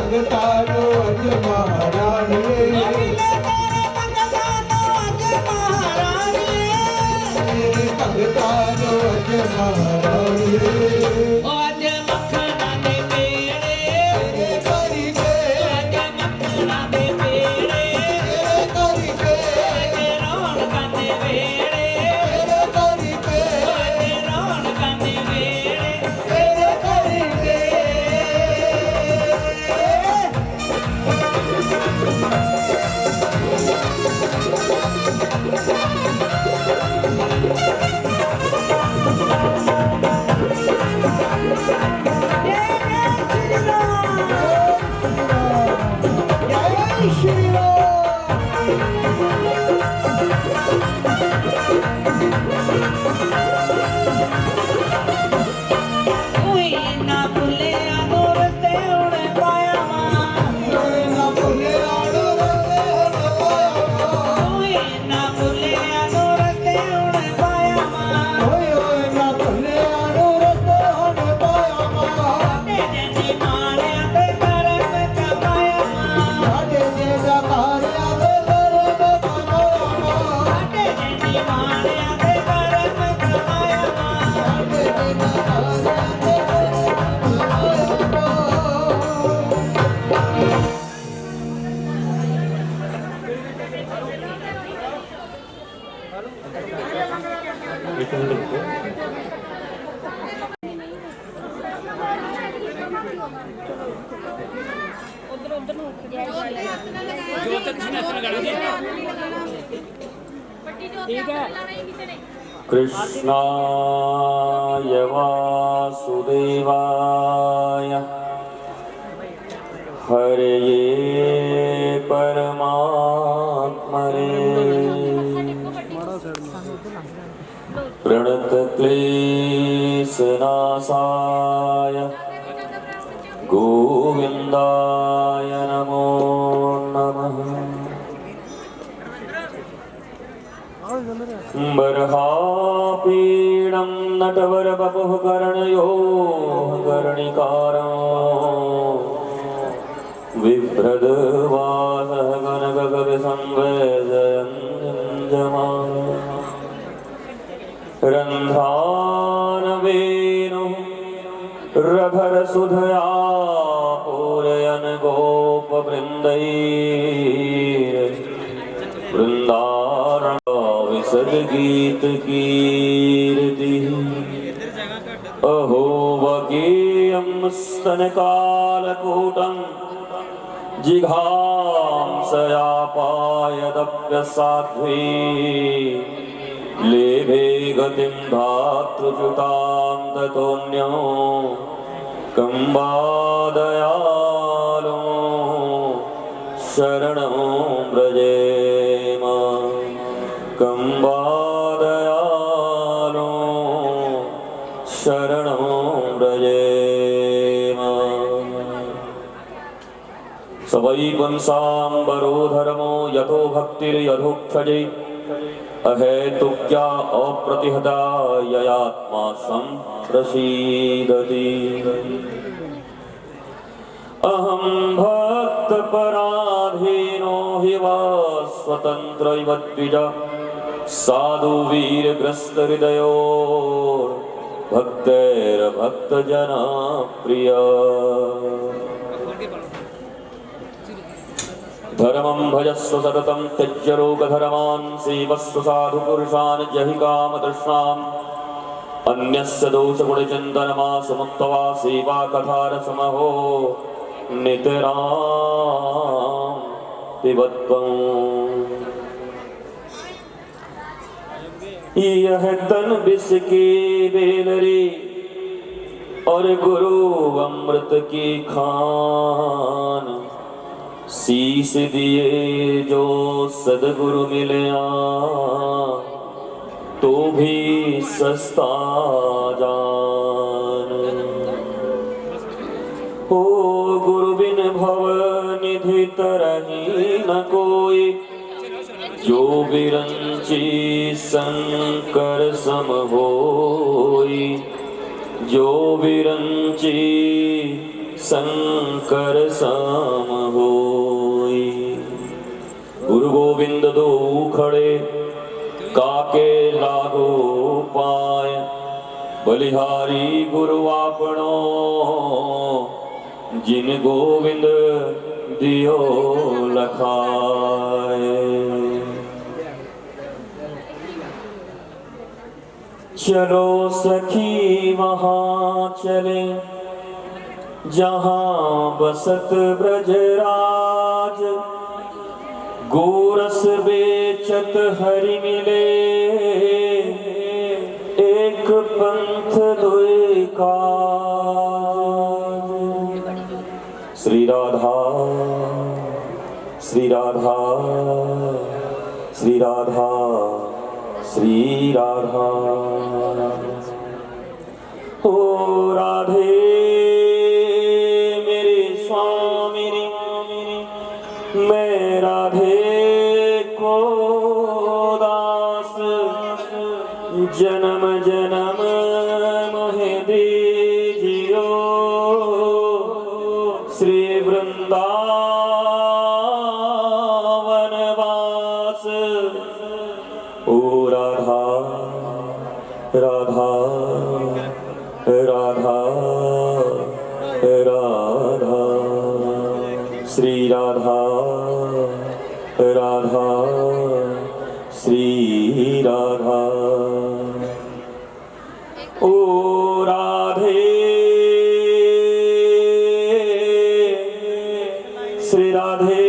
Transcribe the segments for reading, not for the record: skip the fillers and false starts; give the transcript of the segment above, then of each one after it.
भगतानो अज महारानी भगतानो अज महारानी कृष्णाय वासुदेवाय हरये परमात्मने प्रणतक्लेशनाशाय गोविन्दाय नमो नमः। बर्हापीडं नटवरवपुः कर्णयोः कर्णिकारं बिभ्रद्वासः कनककविसंवेदयञ्जमानः रन्ध्रानवेणुः रभरसुधया पूरयन् गोपवृन्दैर्वृन्दारण विसद्गीत कीर्ति अहो वगेयं स्तनकालकूटं जिघांसयापायदप्यसाध्वी लेभे गतिं धातृच्युतां ततोऽन्यो कम्बादयालो शरणं व्रजेम कम्बादयालो शरणं व्रजेम। स वै पुंसाम्बरो धर्मो यथो भक्तिर्यथोक्षजे अहेतुक्या अप्रतिहता ययात्मा सम्प्रसीदति। अहं भक्तपराधीनो हि वा स्वतन्त्र इव द्विज साधु वीरग्रस्तहृदयो भक्तैर्भक्तजनप्रिय। धर्मं भजस्व सततं त्यज्य रोगधर्मान् सेवस्व साधुपुरुषान् जहि कामतृष्णाम् अन्यस्य दोषगुणचिन्तनमासु मुक्त्वा सेवा कथारसमहो नितरां पिबत्वम्। यह तन विष की बेलरी और गुरु अमृत की खान शीश दिए जो सदगुरु मिलया तो भी सस्ता जान। हो गुरु बिन भव निधि तरही न कोई जो विरंची शंकर सम होई जो विरंची शंकर सम होई। गुरु गोविंद दो खड़े काके लागो पाए, बलिहारी गुरु आपनो जिन गोविंद दियो लखाए। चलो सखी वहाँ चले जहाँ बसत ब्रजराज, गोरस बेचत हरि मिले एक पंथ दुई काज। श्री राधा श्री राधा श्री राधा श्री राधा। ओ राधे मेरे स्वामिनी, मैं राधे को दास, जन्म जन्म मोहे दीजियो श्री वृंदावन वास। ओ राधा राधा राधा राधा श्री राधा राधा श्री राधा। ओ राधे श्री राधे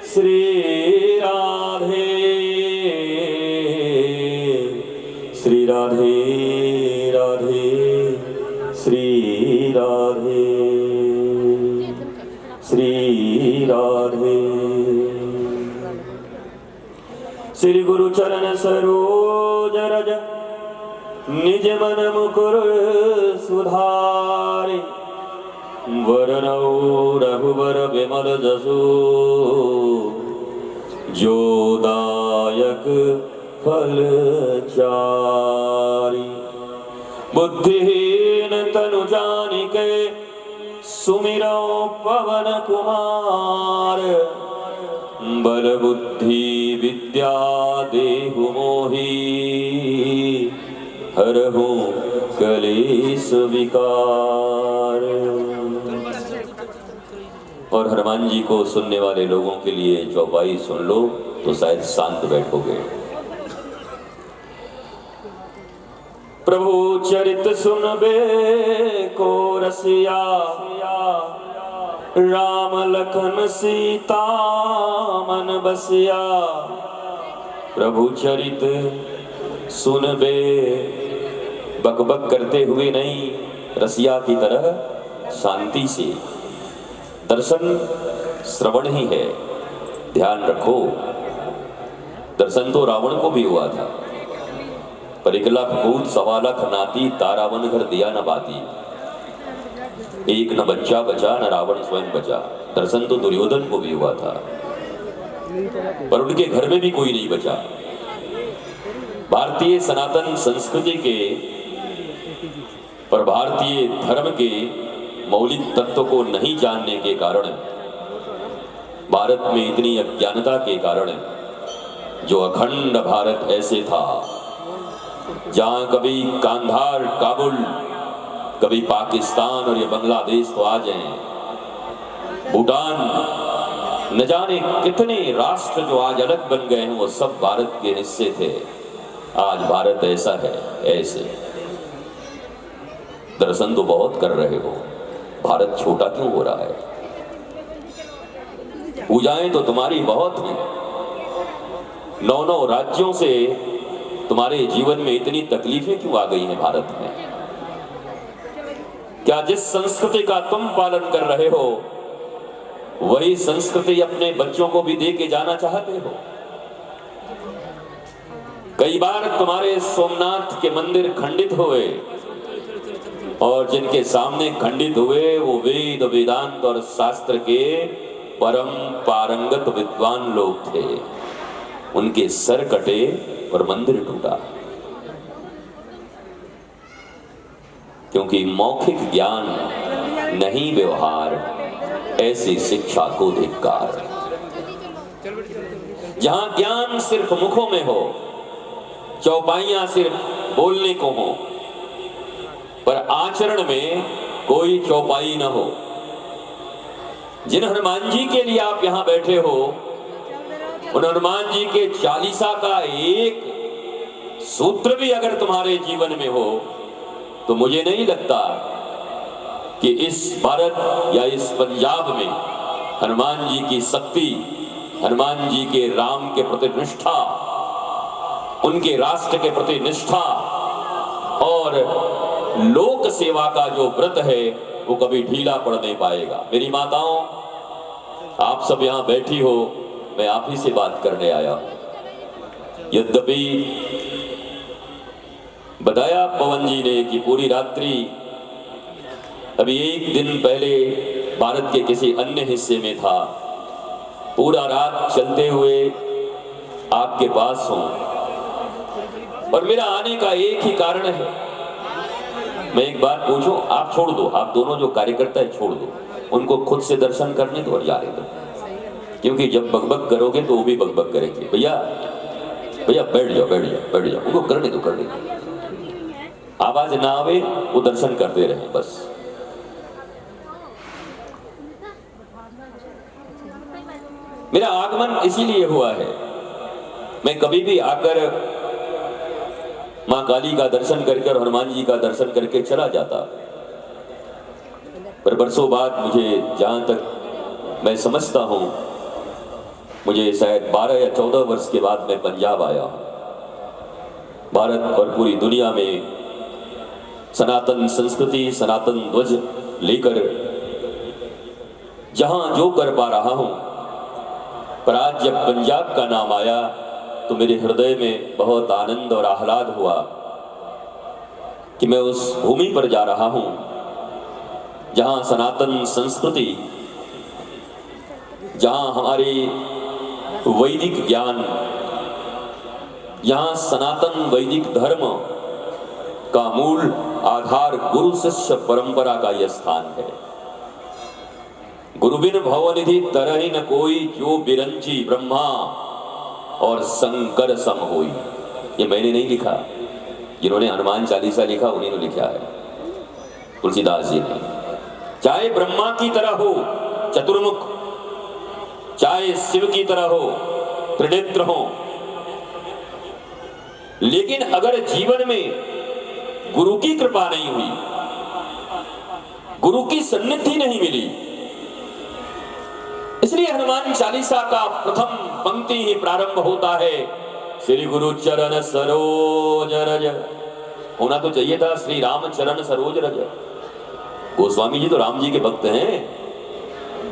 श्री राधे श्री राधे राधे श्री राधे श्री राधे। श्री गुरु चरण सरोज रज निज मन मुकुर सुधारे, वरनौ रघुवर विमल जसु जो दायक फल चारि। बुद्धिहीन तनु जानिके सुमिरौ पवन कुमार, बल बुद्धि विद्या देहु मोहि हरहु कलेश विकार। और हनुमान जी को सुनने वाले लोगों के लिए चौपाई सुन लो तो शायद शांत बैठोगे। प्रभु चरित सुनबे को रसिया, राम लखन सीता मन बसिया। प्रभु चरित सुनबे, बकबक करते हुए नहीं, रसिया की तरह शांति से। दर्शन श्रवण ही है, ध्यान रखो। दर्शन तो रावण को भी हुआ था, पर 1 लाख भूत 1.25 लाख नाती तारावन घर दिया न बाती, एक न बच्चा बचा न रावण स्वयं बचा। दर्शन तो दुर्योधन को भी हुआ था, पर उनके घर में भी कोई नहीं बचा। भारतीय सनातन संस्कृति के पर भारतीय धर्म के मौलिक तत्व को नहीं जानने के कारण, भारत में इतनी अज्ञानता के कारण, जो अखंड भारत ऐसे था जहां कभी कांधार काबुल, कभी पाकिस्तान और ये बांग्लादेश तो आ जाए, भूटान, न जाने कितने राष्ट्र जो आज अलग बन गए हैं वो सब भारत के हिस्से थे। आज भारत ऐसा है ऐसे। दर्शन तो बहुत कर रहे हो, भारत छोटा क्यों हो रहा है? पूजाएं तो तुम्हारी बहुत हैं, 9 राज्यों से तुम्हारे जीवन में इतनी तकलीफें क्यों आ गई हैं भारत में? क्या जिस संस्कृति का तुम पालन कर रहे हो वही संस्कृति अपने बच्चों को भी दे के जाना चाहते हो? कई बार तुम्हारे सोमनाथ के मंदिर खंडित हुए और जिनके सामने खंडित हुए वो वेद वेदांत और शास्त्र के परम पारंगत विद्वान लोग थे। उनके सर कटे और मंदिर टूटा। क्योंकि मौखिक ज्ञान नहीं व्यवहार, ऐसी शिक्षा को धिक्कार। जहां ज्ञान सिर्फ मुखों में हो, चौपाइयां सिर्फ बोलने को हो, पर आचरण में कोई चौपाई न हो। जिन हनुमान जी के लिए आप यहां बैठे हो, उन हनुमान जी के चालीसा का एक सूत्र भी अगर तुम्हारे जीवन में हो, तो मुझे नहीं लगता कि इस भारत या इस पंजाब में हनुमान जी की शक्ति, हनुमान जी के राम के प्रति निष्ठा, उनके राष्ट्र के प्रति निष्ठा और लोक सेवा का जो व्रत है वो कभी ढीला पड़ नहीं पाएगा। मेरी माताओं, आप सब यहां बैठी हो, मैं आप ही से बात करने आया हूं। यद्यपि बताया पवन जी ने कि पूरी रात्रि, अभी एक दिन पहले भारत के किसी अन्य हिस्से में था, पूरा रात चलते हुए आपके पास हूं, और मेरा आने का एक ही कारण है। मैं एक बात पूछूं, आप छोड़ दो, आप दोनों जो कार्यकर्ता है छोड़ दो, उनको खुद से दर्शन करने दो और जाने दो, क्योंकि जब बकबक करोगे तो वो भी बकबक करेंगे। भैया भैया बैठ जाओ बैठ जाओ बैठ जाओ, उनको करने दो करने दो, आवाज ना आवे वो दर्शन करते रहे बस। मेरा आगमन इसीलिए हुआ है, मैं कभी भी आकर मां काली का दर्शन करके और हनुमान जी का दर्शन करके चला जाता, पर बरसों बाद मुझे जहां तक मैं समझता हूं, मुझे शायद 12 या 14 वर्ष के बाद मैं पंजाब आया। भारत और पूरी दुनिया में सनातन संस्कृति, सनातन ध्वज लेकर जहां जो कर पा रहा हूं, पर आज जब पंजाब का नाम आया तो मेरे हृदय में बहुत आनंद और आह्लाद हुआ कि मैं उस भूमि पर जा रहा हूं जहां सनातन संस्कृति, जहां हमारे वैदिक ज्ञान, जहां सनातन वैदिक धर्म का मूल आधार गुरु शिष्य परंपरा का यह स्थान है। गुरु बिन भवनिधि तरहि न कोई, जो बिरंची ब्रह्मा और शंकर सम होई। ये मैंने नहीं लिखा, जिन्होंने हनुमान चालीसा लिखा उन्हीं ने लिखा है, तुलसीदास जी ने। चाहे ब्रह्मा की तरह हो चतुर्मुख, चाहे शिव की तरह हो त्रिनेत्र हो, लेकिन अगर जीवन में गुरु की कृपा नहीं हुई, गुरु की सन्निधि नहीं मिली, इसलिए हनुमान चालीसा का प्रथम पंक्ति ही प्रारंभ होता है श्री गुरु चरण सरोज रज। होना तो चाहिए था श्री राम चरण सरोज रज। गोस्वामी जी तो राम जी के भक्त हैं,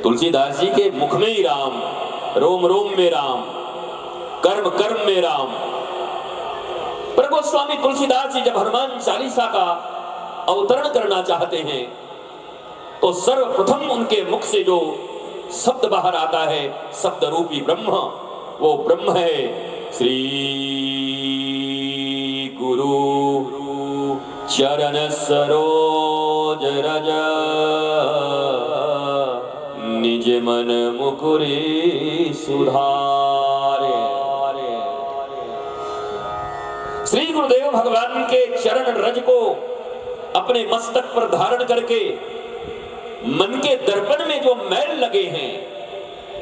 तुलसीदास जी के मुख में ही राम, रोम रोम में राम, कर्म कर्म में राम। पर गोस्वामी तुलसीदास जी जब हनुमान चालीसा का अवतरण करना चाहते हैं तो सर्वप्रथम उनके मुख से जो शब्द बाहर आता है, शब्द रूपी ब्रह्म, वो ब्रह्म है श्री गुरु चरण सरोज रज, निज मन मुकुरी सुधारे। श्री गुरुदेव भगवान के चरण रज को अपने मस्तक पर धारण करके मन के दर्पण में जो मैल लगे हैं,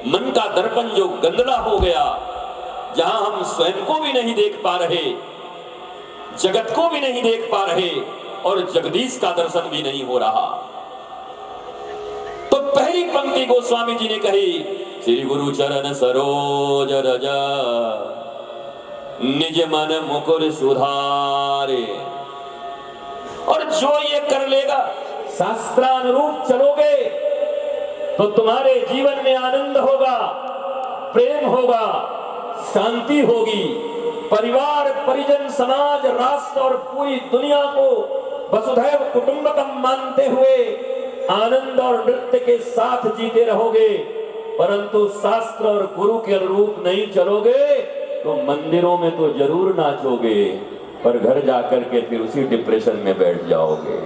मन का दर्पण जो गंदला हो गया, जहां हम स्वयं को भी नहीं देख पा रहे, जगत को भी नहीं देख पा रहे और जगदीश का दर्शन भी नहीं हो रहा, तो पहली पंक्ति गोस्वामी जी ने कही श्री गुरु चरण सरोज रज, निज मन मुकुर सुधारे। और जो ये कर लेगा, शास्त्रानुरूप चलोगे तो तुम्हारे जीवन में आनंद होगा, प्रेम होगा, शांति होगी, परिवार परिजन समाज राष्ट्र और पूरी दुनिया को वसुधैव कुटुंबकम मानते हुए आनंद और नृत्य के साथ जीते रहोगे। परंतु शास्त्र और गुरु के अनुरूप नहीं चलोगे तो मंदिरों में तो जरूर नाचोगे, पर घर जाकर के फिर उसी डिप्रेशन में बैठ जाओगे।